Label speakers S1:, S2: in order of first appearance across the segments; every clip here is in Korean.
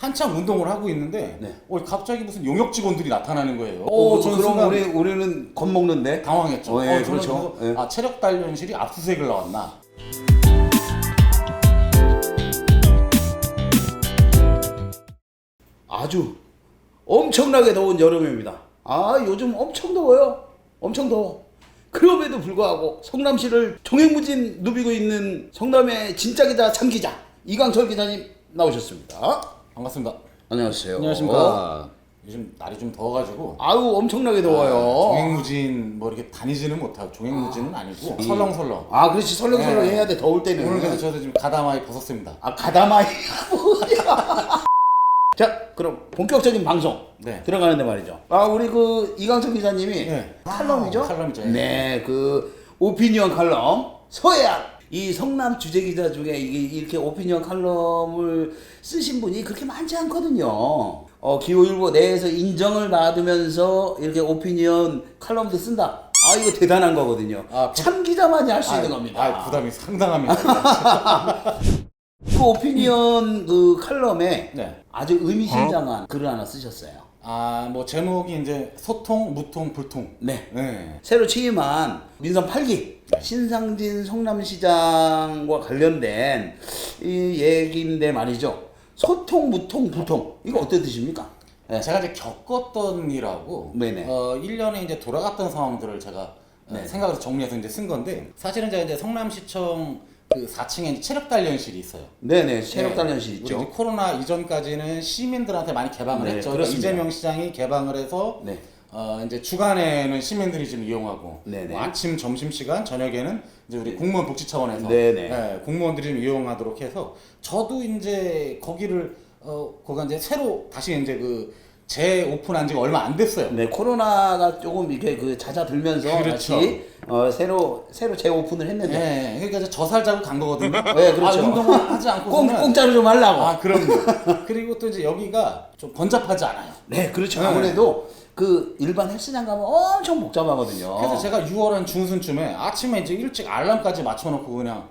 S1: 한창 운동을 하고 있는데
S2: 네.
S1: 갑자기 무슨 용역 직원들이 나타나는 거예요. 저는
S2: 그럼
S1: 순간
S2: 우리는 겁먹는데?
S1: 당황했죠.
S2: 예,
S1: 저는
S2: 그렇죠.
S1: 그래서
S2: 예.
S1: 체력 단련실이 압수수색을 나왔나.
S2: 아주 엄청나게 더운 여름입니다. 요즘 엄청 더워요. 엄청 더워. 그럼에도 불구하고 성남시를 종횡무진 누비고 있는 성남의 진짜 기자 참기자 이강철 기자님 나오셨습니다.
S1: 반갑습니다.
S2: 안녕하세요.
S1: 안녕하십니까. 요즘 날이 좀 더워가지고
S2: 엄청나게 더워요.
S1: 종횡무진 뭐 이렇게 다니지는 못하고 종횡무진은 아니고 설렁설렁.
S2: 그렇지. 설렁설렁
S1: 네.
S2: 해야 돼. 더울 때는.
S1: 오늘 그래서 저도 지금 가다마이 벗었습니다.
S2: 가다마이 뭐야. 자, 그럼 본격적인 방송
S1: 네.
S2: 들어가는데 말이죠. 우리 그 이강철 기자님이
S1: 네.
S2: 칼럼이죠?
S1: 칼럼이죠.
S2: 네, 그 오피니언 칼럼 서해안. 이 성남 주재 기자 중에 이렇게 오피니언 칼럼을 쓰신 분이 그렇게 많지 않거든요. 기호일보 내에서 인정을 받으면서 이렇게 오피니언 칼럼도 쓴다. 이거 대단한 거거든요. 참 기자만이 할 수 있는 겁니다.
S1: 부담이 상당합니다.
S2: 그 오피니언 그 칼럼에
S1: 네.
S2: 아주 의미심장한 글을 하나 쓰셨어요.
S1: 뭐 제목이 이제 소통, 무통, 불통.
S2: 네.
S1: 네.
S2: 새로 취임한 민선 8기 신상진 성남시장과 관련된 이 얘기인데 말이죠. 소통, 무통, 불통. 이거 어떤 뜻입니까? 네.
S1: 제가 이제 겪었던 일하고
S2: 네네.
S1: 1년에 이제 돌아갔던 상황들을 제가 생각을 정리해서 이제 쓴 건데, 사실은 제가 이제 성남시청 그 4층에 체력 단련실이 있어요.
S2: 네네. 체력 단련실
S1: 우리
S2: 있죠.
S1: 이제 코로나 이전까지는 시민들한테 많이 개방을
S2: 네,
S1: 했죠.
S2: 그렇습니다.
S1: 이재명 시장이 개방을 해서
S2: 네.
S1: 이제 주간에는 시민들이 좀 이용하고
S2: 네네.
S1: 뭐 아침, 점심 시간, 저녁에는 이제 우리 공무원 복지 차원에서
S2: 네네.
S1: 공무원들이 좀 이용하도록 해서 저도 이제 거기를 거기가 이제 새로 다시 이제 그 재오픈한 지가 얼마 안 됐어요.
S2: 네, 코로나가 조금 이렇게 그 잦아들면서
S1: 그렇죠.
S2: 다시 새로 재오픈을 했는데.
S1: 네, 그러니까 이제 저살 자고 간 거거든요.
S2: 네, 그렇죠.
S1: 운동을 하지 않고
S2: 공짜로 좀 하려고.
S1: 그럼요. 그리고 또 이제 여기가 좀 번잡하지 않아요.
S2: 네, 그렇죠. 아무래도 그 일반 헬스장 가면 엄청 복잡하거든요.
S1: 그래서 제가 6월 한 중순쯤에 아침에 이제 일찍 알람까지 맞춰놓고 그냥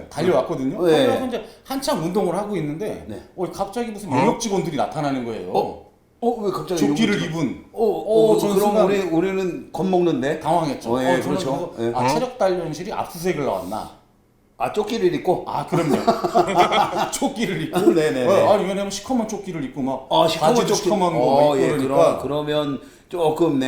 S1: 달려왔거든요.
S2: 네.
S1: 그래서 이제 한창 운동을 하고 있는데
S2: 네.
S1: 갑자기 무슨 용역 직원들이 나타나는 거예요.
S2: 왜 갑자기
S1: 조끼를 입은. 저는
S2: 그럼
S1: 순간
S2: 우리는 겁먹는데?
S1: 당황했죠.
S2: 예,
S1: 저는
S2: 그렇죠.
S1: 그래서 체력 단련실이 압수수색을 나왔나.
S2: 조끼를 입고?
S1: 그럼요. 조끼를 입고.
S2: 네네네.
S1: 왜냐면 시커먼 조끼를 입고 막
S2: 시커먼
S1: 바지도
S2: 조끼.
S1: 시커먼 거 입고 그러니까.
S2: 그러면 조금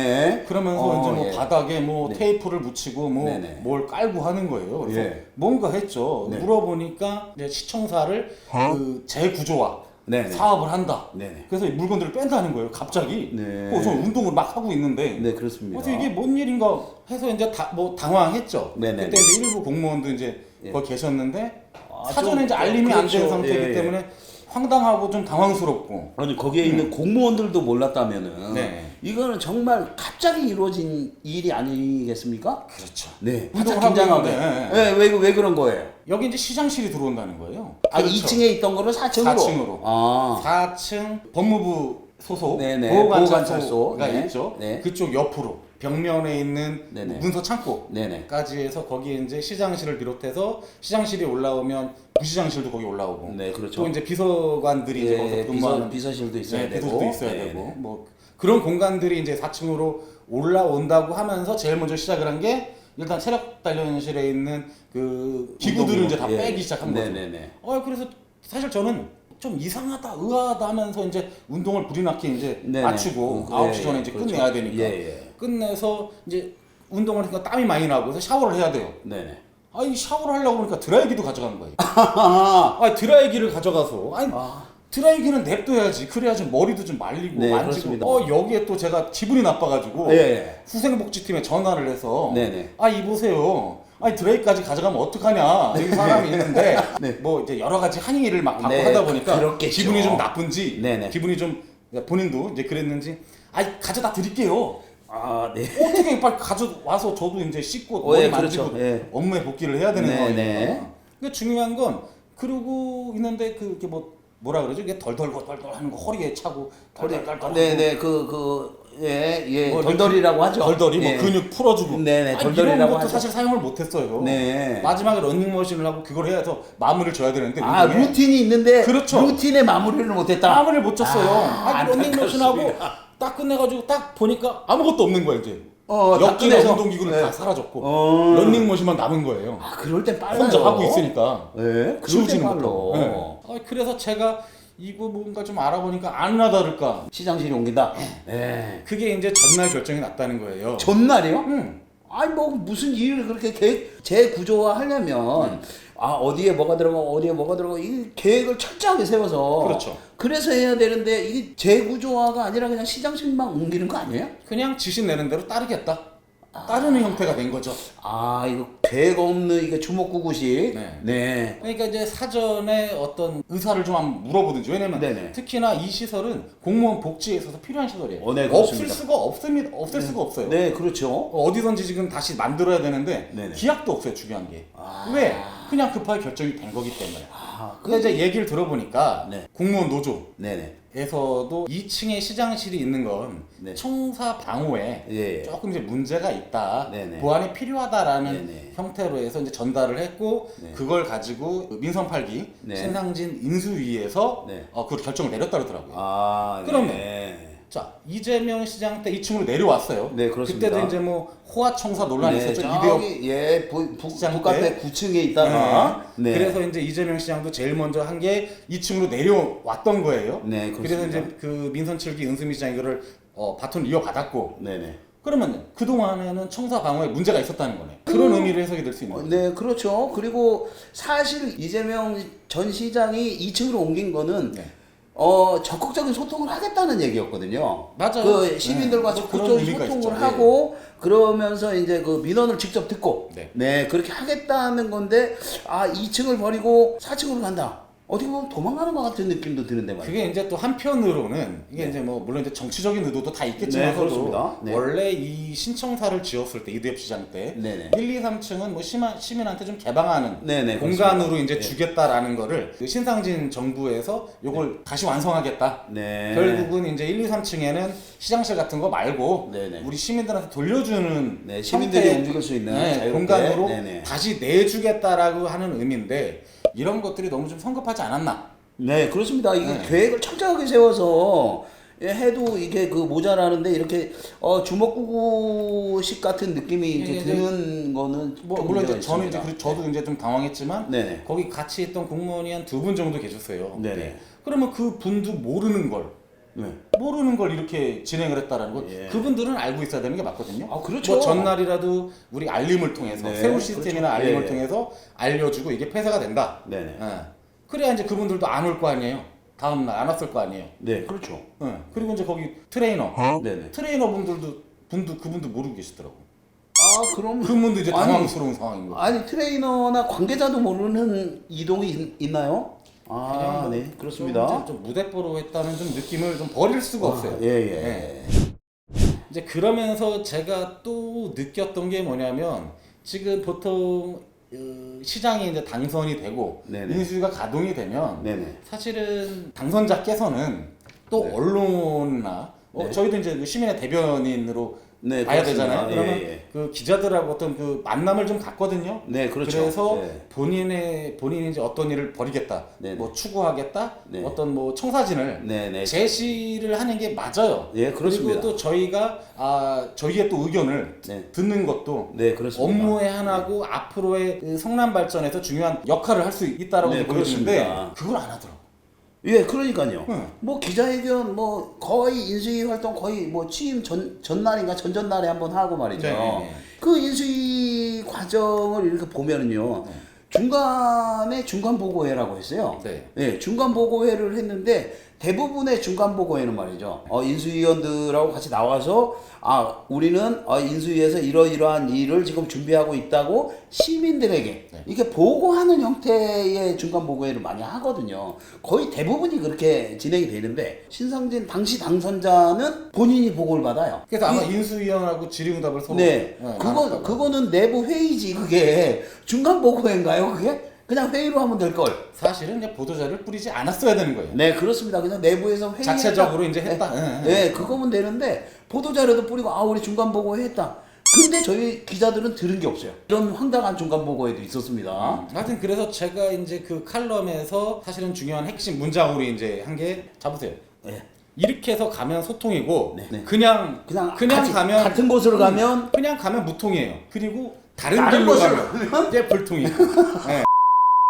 S1: 그러면서 이제 뭐
S2: 예.
S1: 바닥에 뭐 테이프를 붙이고 뭐
S2: 네네.
S1: 뭘 깔고 하는 거예요. 그래서
S2: 예.
S1: 뭔가 했죠.
S2: 네.
S1: 물어보니까 이제 시청사를 그 재구조화
S2: 네네.
S1: 사업을 한다.
S2: 네네.
S1: 그래서 이 물건들을 뺀다는 거예요. 갑자기.
S2: 네.
S1: 저는 운동을 막 하고 있는데.
S2: 네, 그렇습니다.
S1: 그래서 이게 뭔 일인가 해서 이제 당황했죠.
S2: 네네.
S1: 그때 이제 일부 공무원도 이제 거기 계셨는데
S2: 좀,
S1: 사전에 이제 알림이 안 된
S2: 그렇죠.
S1: 상태이기 때문에 황당하고 좀 당황스럽고.
S2: 거기에 있는 공무원들도 몰랐다면은
S1: 네.
S2: 이거는 정말 갑자기 이루어진 일이 아니겠습니까?
S1: 그렇죠.
S2: 네.
S1: 운동을
S2: 활짝
S1: 하고
S2: 긴장하게.
S1: 있는데.
S2: 왜 그런 거예요?
S1: 여기 이제 시장실이 들어온다는 거예요.
S2: 2층에 있던 거를 4층으로?
S1: 4층으로. 4층 법무부 소속
S2: 네네.
S1: 보호관찰소가
S2: 보호관찰소. 네.
S1: 있죠.
S2: 네.
S1: 그쪽 옆으로 벽면에 있는
S2: 네네.
S1: 문서 창고까지
S2: 네네.
S1: 해서 거기에 이제 시장실을 비롯해서 시장실이 올라오면 부시장실도 거기 올라오고.
S2: 네, 그렇죠.
S1: 또 이제 비서관들이 이제 거기서 근무하는
S2: 비서실도 있어야 되고.
S1: 비서실도 있어야
S2: 네,
S1: 되고.
S2: 네.
S1: 뭐 그런 공간들이 이제 4층으로 올라온다고 하면서 제일 먼저 시작을 한 게 일단 체력 단련실에 있는 그 기구들을 이제 다 빼기 시작한 거죠.
S2: 네네네.
S1: 그래서 사실 저는 좀 이상하다, 의아하다 하면서 이제 운동을 불이 나게 이제
S2: 네네.
S1: 마치고 9시 전에 이제
S2: 그렇죠.
S1: 끝내야 되니까. 끝내서 이제 운동을 하니까 땀이 많이 나고 그래서 샤워를 해야 돼요.
S2: 네네.
S1: 이 샤워를 하려고 그러니까 드라이기도 가져가는 거예요. 드라이기를 가져가서 드라이기는 냅둬야지. 그래야지 머리도 좀 말리고
S2: 네,
S1: 만지고.
S2: 그렇습니다.
S1: 여기에 또 제가 기분이 나빠가지고 후생복지팀에 전화를 해서
S2: 네네.
S1: 이보세요. 드라이기까지 가져가면 어떡하냐. 여기 사람이 있는데
S2: 네.
S1: 뭐 이제 여러 가지 항의를 막 받고
S2: 네,
S1: 하다 보니까
S2: 그렇겠죠.
S1: 기분이 좀 나쁜지
S2: 네네.
S1: 기분이 좀 본인도 이제 그랬는지 가져다 드릴게요.
S2: 네.
S1: 어떻게 빨리 가져와서 저도 이제 씻고 머리 만지고
S2: 그렇죠.
S1: 업무에 복귀를 해야 되는
S2: 네,
S1: 거니까.
S2: 네.
S1: 근데 중요한 건 그러고 있는데 그게 뭐라 그러죠? 이게 덜덜 하는 거 허리에 차고 덜덜
S2: 네네.
S1: 뭐
S2: 덜덜이라고 하죠.
S1: 덜덜이
S2: 예.
S1: 뭐 근육 풀어주고.
S2: 네네,
S1: 이런
S2: 덜덜이라고
S1: 것도
S2: 하죠.
S1: 사실 사용을 못했어요.
S2: 네.
S1: 마지막에 런닝머신을 하고 그걸 해서 마무리를 줘야 되는데
S2: 아,
S1: 운동에
S2: 루틴이 있는데
S1: 그렇죠.
S2: 루틴에 마무리를 못했다.
S1: 마무리를 못 쳤어요. 런닝머신하고
S2: 안타깝습니다.
S1: 딱 끝내가지고 딱 보니까 아무것도 없는 거야 이제.
S2: 다
S1: 역기나
S2: 끝내서.
S1: 운동기구는
S2: 네.
S1: 다 사라졌고 런닝머신만 남은 거예요.
S2: 아, 그럴 땐 빨라요.
S1: 혼자 하고 있으니까.
S2: 네, 그럴 땐
S1: 지우지는
S2: 빨라.
S1: 못하고. 그래서 제가 이거 뭔가 좀 알아보니까 아니나 다를까
S2: 시장실에 옮긴다. 네.
S1: 그게 이제 전날 결정이 났다는 거예요.
S2: 전날이요?
S1: 응.
S2: 아니 뭐 무슨 일을 그렇게 재구조화 하려면 어디에 뭐가 들어가고 어디에 뭐가 들어가고 이 계획을 철저하게 세워서
S1: 그렇죠.
S2: 그래서 해야 되는데 이게 재구조화가 아니라 그냥 시장실만 옮기는 거 아니에요?
S1: 그냥 지시 내는 대로 따르겠다. 따르는 형태가 된 거죠.
S2: 아 이거 계획 없는 이게 주먹구구식.
S1: 네.
S2: 네.
S1: 그러니까 이제 사전에 어떤 의사를 좀 한번 물어보든지 왜냐면
S2: 네네.
S1: 특히나 이 시설은 공무원 복지에 있어서 필요한 시설이에요.
S2: 네,
S1: 없을
S2: 그렇습니다.
S1: 수가 없습니다. 없앨 수가 없어요.
S2: 네 그렇죠.
S1: 어디든지 지금 다시 만들어야 되는데
S2: 네네.
S1: 기약도 없어요. 중요한 게. 왜? 그냥 급하게 결정이 된 거기 때문에. 근데 이제 얘기를 들어보니까
S2: 네.
S1: 공무원 노조
S2: 네네.
S1: 에서도 2층에 시장실이 있는 건
S2: 네.
S1: 청사 방호에
S2: 예.
S1: 조금 이제 문제가 있다,
S2: 네네.
S1: 보완이 필요하다라는
S2: 네네.
S1: 형태로 해서 이제 전달을 했고
S2: 네.
S1: 그걸 가지고 민선 8기
S2: 네.
S1: 신상진 인수위에서
S2: 네.
S1: 그 결정을 내렸다 그러더라고요.
S2: 아
S1: 그러면
S2: 네.
S1: 자 이재명 시장 때 2층으로 내려왔어요.
S2: 네, 그렇습니다.
S1: 그때도 이제 뭐 호화청사 논란이 있었죠.
S2: 저기
S1: 시장
S2: 북카페 9층에 있다가
S1: 네. 그래서 이제 이재명 시장도 제일 먼저 한 게 2층으로 내려왔던 거예요.
S2: 네,
S1: 그래서
S2: 그렇습니다.
S1: 이제 그 민선 7기 은수미 시장이 이거를 바톤을 이어받았고
S2: 네네.
S1: 그러면 그동안에는 청사 방어에 문제가 있었다는 거네. 그런 의미로 해석이 될 수 있는 거죠.
S2: 네, 그렇죠. 그리고 사실 이재명 전 시장이 2층으로 옮긴 거는
S1: 네.
S2: 적극적인 소통을 하겠다는 얘기였거든요.
S1: 맞아요.
S2: 그 시민들과
S1: 네.
S2: 적극적인
S1: 그런 의미가
S2: 소통을
S1: 있죠.
S2: 하고 그러면서 이제 그 민원을 직접 듣고
S1: 네.
S2: 그렇게 하겠다는 건데 2층을 버리고 4층으로 간다. 어떻게 보면 도망가는 것 같은 느낌도 드는데 말이에요.
S1: 그게 이제 또 한편으로는 이게 이제 뭐 물론 이제 정치적인 의도도 다
S2: 네,
S1: 있겠지만서도
S2: 그렇습니다. 네.
S1: 원래 이 신청사를 지었을 때 이두엽 시장 때
S2: 네네.
S1: 1, 2, 3층은 뭐 시민한테 좀 개방하는
S2: 네네,
S1: 공간으로
S2: 그렇습니다.
S1: 이제 주겠다라는 거를 그 신상진 정부에서 요걸 다시 완성하겠다.
S2: 네.
S1: 결국은 이제 1, 2, 3층에는 시장실 같은 거 말고
S2: 네네.
S1: 우리 시민들한테 돌려주는
S2: 네, 시민들이
S1: 형태의
S2: 움직일 수 있는 자유롭게.
S1: 공간으로
S2: 네네.
S1: 다시 내주겠다라고 하는 의미인데 이런 것들이 너무 좀 성급하지 않았나?
S2: 네, 그렇습니다. 이게
S1: 네.
S2: 계획을 철저하게 세워서 해도 이게 그 모자라는데 이렇게 주먹구구식 같은 느낌이 이제
S1: 이게
S2: 드는 거는
S1: 뭐
S2: 좀
S1: 물론
S2: 문제가
S1: 이제 저는
S2: 있습니다.
S1: 이제 저도 이제 좀 당황했지만
S2: 네네.
S1: 거기 같이 있던 공무원이 한 2분 정도 계셨어요.
S2: 네네.
S1: 그러면 그 분도 모르는 걸
S2: 네.
S1: 이렇게 진행을 했다라는 거
S2: 예.
S1: 그분들은 알고 있어야 되는 게 맞거든요.
S2: 아, 그렇죠.
S1: 뭐 전날이라도 우리 알림을 통해서
S2: 네,
S1: 세울 시스템이나
S2: 그렇죠.
S1: 알림을
S2: 예.
S1: 통해서 알려주고 이게 폐쇄가 된다.
S2: 네네.
S1: 그래야 이제 그분들도 안 올 거 아니에요. 다음 날 안 왔을 거 아니에요.
S2: 네, 그렇죠.
S1: 그리고 이제 거기 트레이너,
S2: 네네.
S1: 트레이너 그분도 모르고 계시더라고.
S2: 그럼
S1: 그분도 이제
S2: 아니,
S1: 당황스러운 상황인 거죠.
S2: 아니 트레이너나 관계자도 모르는 이동이 있나요?
S1: 그냥
S2: 네, 그렇습니다.
S1: 좀 무대뽀로 했다는 좀 느낌을 좀 버릴 수가 없어요.
S2: 예.
S1: 이제 그러면서 제가 또 느꼈던 게 뭐냐면 지금 보통 시장이 이제 당선이 되고
S2: 네네.
S1: 인수위가 가동이 되면
S2: 네네.
S1: 사실은 당선자께서는 또
S2: 네.
S1: 언론이나
S2: 네.
S1: 저희도 이제 그 시민의 대변인으로
S2: 네,
S1: 봐야
S2: 그렇습니다.
S1: 되잖아요. 그러면
S2: 예.
S1: 그 기자들하고 어떤 그 만남을 좀 갖거든요.
S2: 네, 그렇죠.
S1: 그래서
S2: 네.
S1: 본인이 이제 어떤 일을 벌이겠다,
S2: 네네.
S1: 뭐 추구하겠다,
S2: 네.
S1: 어떤 뭐 청사진을
S2: 네네.
S1: 제시를 하는 게 맞아요.
S2: 예, 그렇습니다.
S1: 그리고 또 저희가 저희의 또 의견을
S2: 네.
S1: 듣는 것도
S2: 네, 그렇습니다.
S1: 업무의 하나고 앞으로의 그 성남 발전에서 중요한 역할을 할 수 있다라고
S2: 네,
S1: 보여지는데
S2: 그렇습니다.
S1: 그걸 안 하더라고.
S2: 예, 그러니까요.
S1: 응.
S2: 뭐 기자회견 뭐 거의 인수위 활동 거의 뭐 취임 전날인가 전전날에 한번 하고 말이죠.
S1: 네.
S2: 그 인수위 과정을 이렇게 보면은요. 중간에 중간 보고회라고 했어요.
S1: 네.
S2: 예, 중간 보고회를 했는데 대부분의 중간 보고회는 말이죠. 인수위원들하고 같이 나와서 우리는 인수위에서 이러이러한 일을 지금 준비하고 있다고 시민들에게
S1: 네.
S2: 이렇게 보고하는 형태의 중간 보고회를 많이 하거든요. 거의 대부분이 그렇게 진행이 되는데 신상진 당시 당선자는 본인이 보고를 받아요.
S1: 그래서 아마 인수위원하고 질의응답을 서로
S2: 네,
S1: 나눴다고.
S2: 그거는 내부 회의지 그게 중간 보고회인가요 그게? 그냥 회의로 하면 될 걸.
S1: 사실은 이제 보도자를 뿌리지 않았어야 되는 거예요.
S2: 네, 그렇습니다. 그냥 내부에서 회의
S1: 자체적으로 이제 했다.
S2: 네, 그거면 되는데 보도자료도 뿌리고 우리 중간 보고 했다. 근데 저희 기자들은 들은 게 없어요. 이런 황당한 중간 보고에도 있었습니다.
S1: 하여튼 그래서 제가 이제 그 칼럼에서 사실은 중요한 핵심 문장으로 이제 한 게 잡으세요.
S2: 네.
S1: 이렇게 해서 가면 소통이고
S2: 네.
S1: 그냥 가면
S2: 같은 곳으로 가면
S1: 그냥 가면 무통이에요. 그리고 다른
S2: 다른
S1: 길로
S2: 곳으로
S1: 가면 이제 불통이에요. 네.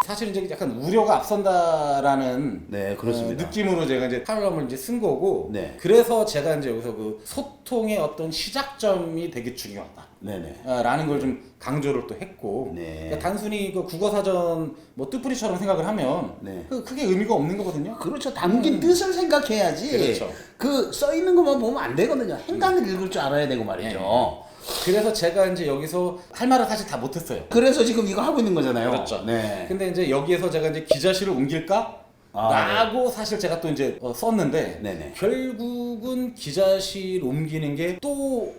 S1: 사실 이제 약간 우려가 앞선다라는
S2: 네, 그렇습니다.
S1: 느낌으로 제가 이제 칼럼을 이제 쓴 거고
S2: 네.
S1: 그래서 제가 이제 여기서 그 소통의 어떤 시작점이 되게 중요하다.
S2: 네네.
S1: 라는 걸 좀 강조를 또 했고
S2: 네.
S1: 그러니까 단순히 그 국어사전 뭐 뜻풀이처럼 생각을 하면
S2: 네.
S1: 크게 의미가 없는 거거든요.
S2: 그렇죠. 담긴 뜻을 생각해야지.
S1: 그렇죠.
S2: 그 써 있는 것만 보면 안 되거든요. 행간을 읽을 줄 알아야 되고 말이죠.
S1: 그래서 제가 이제 여기서 할 말을 사실 다 못했어요.
S2: 그래서 지금 이거 하고 있는 거잖아요.
S1: 그렇죠.
S2: 네.
S1: 근데 이제 여기에서 제가 이제 기자실을 옮길까? 라고 사실 제가 또 이제 썼는데
S2: 네네.
S1: 결국은 기자실 옮기는 게 또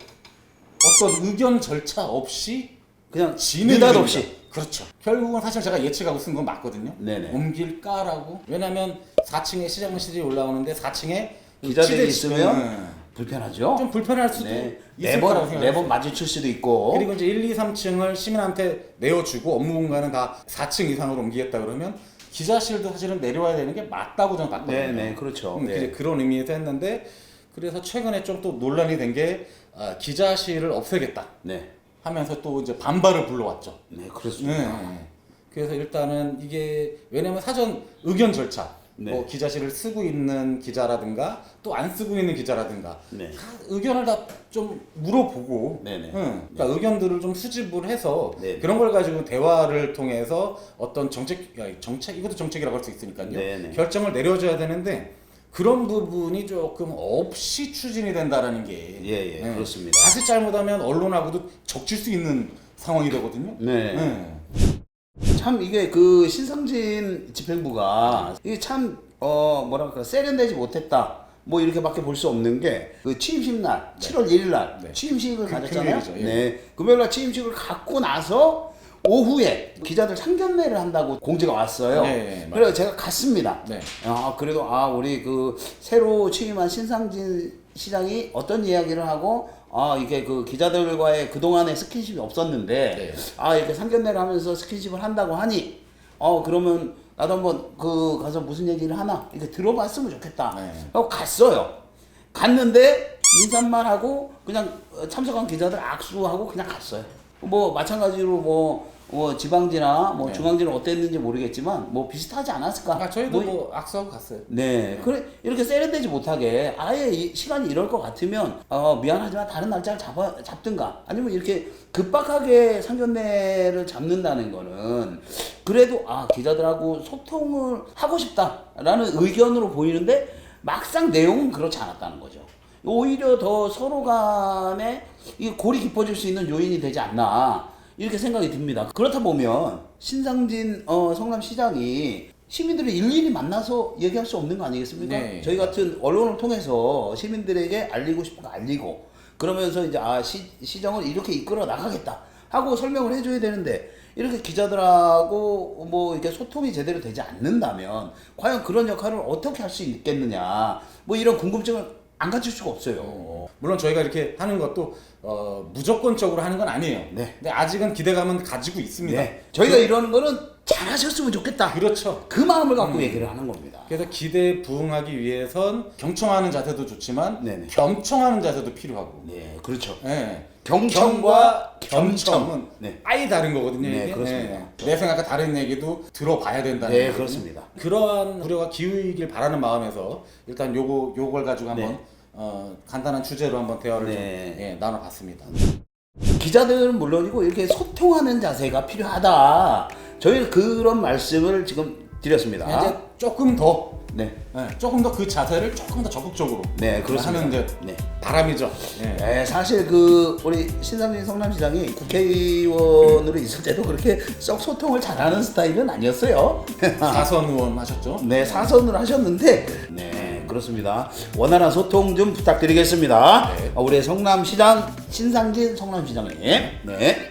S1: 어떤 의견 절차 없이
S2: 그냥
S1: 진행이
S2: 느닷없이.
S1: 됩니다. 그렇죠. 결국은 사실 제가 예측하고 쓴 건 맞거든요.
S2: 네네.
S1: 옮길까라고. 왜냐면 4층에 시장실이 올라오는데 4층에
S2: 기자들이 있으면 불편하죠.
S1: 좀 불편할 수도
S2: 네.
S1: 있을 거라고
S2: 매번
S1: 생각해요.
S2: 마주칠 수도 있고.
S1: 그리고 이제 1, 2, 3층을 시민한테 내어주고 업무 공간은 다 4층 이상으로 옮기겠다 그러면 기자실도 사실은 내려와야 되는 게 맞다고 저는 봤거든요.
S2: 네, 그렇죠. 네.
S1: 이제 그런 의미에서 했는데 그래서 최근에 좀 또 논란이 된 게 기자실을 없애겠다
S2: 네.
S1: 하면서 또 이제 반발을 불러왔죠.
S2: 네, 그렇습니다.
S1: 네. 그래서 일단은 이게 왜냐면 사전 의견 절차
S2: 네.
S1: 뭐 기자실을 쓰고 있는 기자라든가 또 안 쓰고 있는 기자라든가
S2: 네.
S1: 다 의견을 다 좀 물어보고
S2: 네네.
S1: 그러니까 의견들을 좀 수집을 해서
S2: 네네.
S1: 그런 걸 가지고 대화를 통해서 어떤 정책 이것도 정책이라고 할 수 있으니까요.
S2: 네네.
S1: 결정을 내려줘야 되는데 그런 부분이 조금 없이 추진이 된다라는 게
S2: 예, 그렇습니다.
S1: 자칫 잘못하면 언론하고도 적칠 수 있는 상황이 되거든요.
S2: 네. 참 이게 그 신성진 집행부가 이게 참 뭐랄까 세련되지 못했다. 뭐 이렇게밖에 볼 수 없는 게 그 취임식 날 7월 1일 날 취임식을 가졌잖아요.
S1: 금요일이죠. 예.
S2: 네. 금요일 날 취임식을 갖고 나서 오후에 기자들 상견례를 한다고 공지가 왔어요.
S1: 네,
S2: 그래서 제가 갔습니다.
S1: 네.
S2: 그래도 우리 그 새로 취임한 신상진 시장이 어떤 이야기를 하고 이게 그 기자들과의 그동안의 스킨십이 없었는데 이렇게 상견례를 하면서 스킨십을 한다고 하니 그러면 나도 한번 그 가서 무슨 얘기를 하나 이렇게 들어봤으면 좋겠다 하고 갔어요. 갔는데 인사만 하고 그냥 참석한 기자들 악수하고 그냥 갔어요. 뭐 마찬가지로 뭐 지방지나 뭐 중앙지는 어땠는지 모르겠지만 뭐 비슷하지 않았을까?
S1: 저희도 뭐 악수하고 갔어요.
S2: 네, 그래 이렇게 세련되지 못하게 아예 시간이 이럴 것 같으면 미안하지만 다른 날짜를 잡든가 아니면 이렇게 급박하게 상견례를 잡는다는 거는 그래도 기자들하고 소통을 하고 싶다라는 의견으로 보이는데 막상 내용은 그렇지 않았다는 거죠. 오히려 더 서로 간에 이 골이 깊어질 수 있는 요인이 되지 않나 이렇게 생각이 듭니다. 그렇다 보면 신상진 성남시장이 시민들을 일일이 만나서 얘기할 수 없는 거 아니겠습니까?
S1: 네.
S2: 저희 같은 언론을 통해서 시민들에게 알리고 싶은 거 알리고 그러면서 이제 시정을 이렇게 이끌어 나가겠다 하고 설명을 해줘야 되는데 이렇게 기자들하고 뭐 이렇게 소통이 제대로 되지 않는다면 과연 그런 역할을 어떻게 할 수 있겠느냐 뭐 이런 궁금증을 안 가질 수가 없어요.
S1: 물론 저희가 이렇게 하는 것도 무조건적으로 하는 건 아니에요.
S2: 네.
S1: 근데 아직은 기대감은 가지고 있습니다.
S2: 네. 저희가 이러는 거는 잘하셨으면 좋겠다.
S1: 그렇죠.
S2: 그 마음을 갖고 얘기를 하는 겁니다.
S1: 그래서 기대에 부응하기 위해선 경청하는 자세도 좋지만
S2: 네네.
S1: 겸청하는 자세도 필요하고.
S2: 네, 그렇죠.
S1: 네.
S2: 경청과
S1: 겸청은
S2: 네.
S1: 아예 다른 거거든요.
S2: 네,
S1: 이게.
S2: 그렇습니다.
S1: 내 생각과 다른 얘기도 들어봐야 된다는
S2: 네,
S1: 거거든요.
S2: 그렇습니다.
S1: 그러한 우려가 기울길 바라는 마음에서 일단 요걸 가지고 한번
S2: 네.
S1: 간단한 주제로 한번 대화를
S2: 네.
S1: 좀 나눠봤습니다.
S2: 기자들은 물론이고 이렇게 소통하는 자세가 필요하다. 저희는 그런 말씀을 지금 드렸습니다.
S1: 이제 조금 더
S2: 네.
S1: 조금 더 그 자세를 조금 더 적극적으로
S2: 네, 그렇습니다.
S1: 하는 이제
S2: 네.
S1: 바람이죠.
S2: 네, 사실 우리 신상진 성남시장이 국회의원으로 있을 때도 그렇게 썩 소통을 잘하는 스타일은 아니었어요.
S1: 사선 의원 하셨죠?
S2: 네, 사선을 하셨는데, 네, 그렇습니다. 원활한 소통 좀 부탁드리겠습니다.
S1: 네.
S2: 우리 성남시장 신상진 성남시장님, 네.